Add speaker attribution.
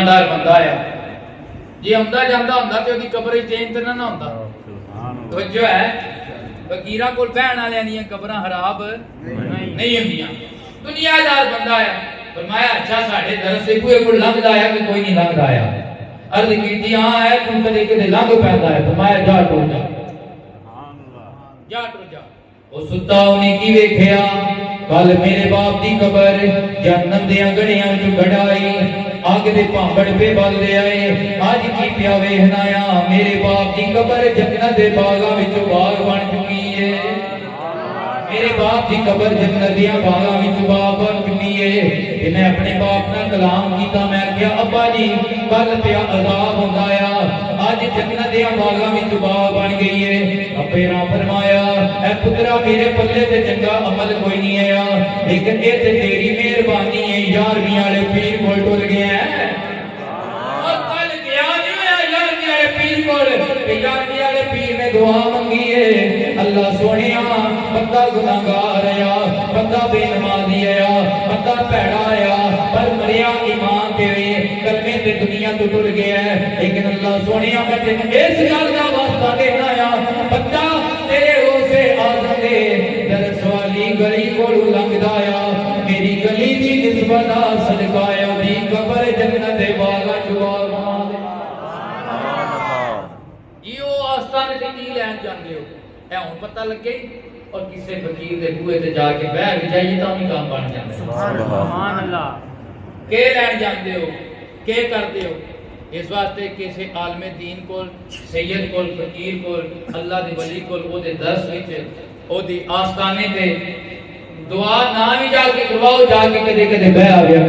Speaker 1: ईमानदार बंदा है जे आंदा जांदा हुंदा ते ओदी कब्र च चेंज ते ना हुंदा तवज्जो है फकीरां कोल बहण वालियां दियां कब्रां खराब नहीं हुंदियां दुनियादार बंदा है फरमाया अच्छा साडे दरस से कोई लंघदा है कि कोई नहीं लंघदा है अर्ज कीती हां है तू कदे कदे लंघ पैंदा है फरमाया जा टुर जा ओ सुता उन्हें की वेखिया कल मेरे बाप दी कब्र जन्नत दे गड़ियां विच कढाई आग दे भांबड़ पे बल दे आए आज की पिया वेखना आ मेरे बाप दी कब्र जन्नत दे बागां विच बाग बन चुकी है मेरे बाप दी कब्र जन्नत दे बागां विच बाग बन चुकी है ते मैं अपने बाप नाल कलाम कीता मैं क्या अब्बा जी कल पिया अजाब हुंदा आ आज जन्नत दे बागां विच बाग बन गई है अपे ना फरमाया ऐ पुत्रा मेरे पल्ले ते चंगा अमल कोई नहीं है लेकिन ये ते तेरी मेहरबानी है 11वीं वाले पीर कोल टुर गया है और कल गया नहीं होया 11वीं वाले पीर कोल ते 11वीं वाले पीर ने दुआ मंगी है अल्लाह सोनिया बंदा गुनाहगार आया बंदा बेनमाजी आया बंदा भैड़ा आया पर मरिया ईमान ते कलमे ते दुनिया तो टुर गया है लेकिन अल्लाह सोनिया मैं तेन इस गल दा वास्ता देना आ बंदा तेरे रोसे आदम दे दरस वाली गली कोल लंघदा आ मेरी गली दी निस्बत दा सदका आ दी कब्र जन्नत दे बागा जुबार बना दे यो आस्थान ते की लैन जांदे हो ऐ हुन पता लगे और किसी फकीर दे बूहे ते जाके बैठ भी जाइए तां भी काम बन जांदा सुभान अल्लाह के लैन जांदे हो के करदे हो इस वास्ते किसी आलमे दीन कोल सैयद कोल फकीर कोल अल्लाह दे वली कोल ओदे दरस विच ओदी आस्थाने ते दुआ ना भी जाके करवाओ जाके कदे कदे बह आ गया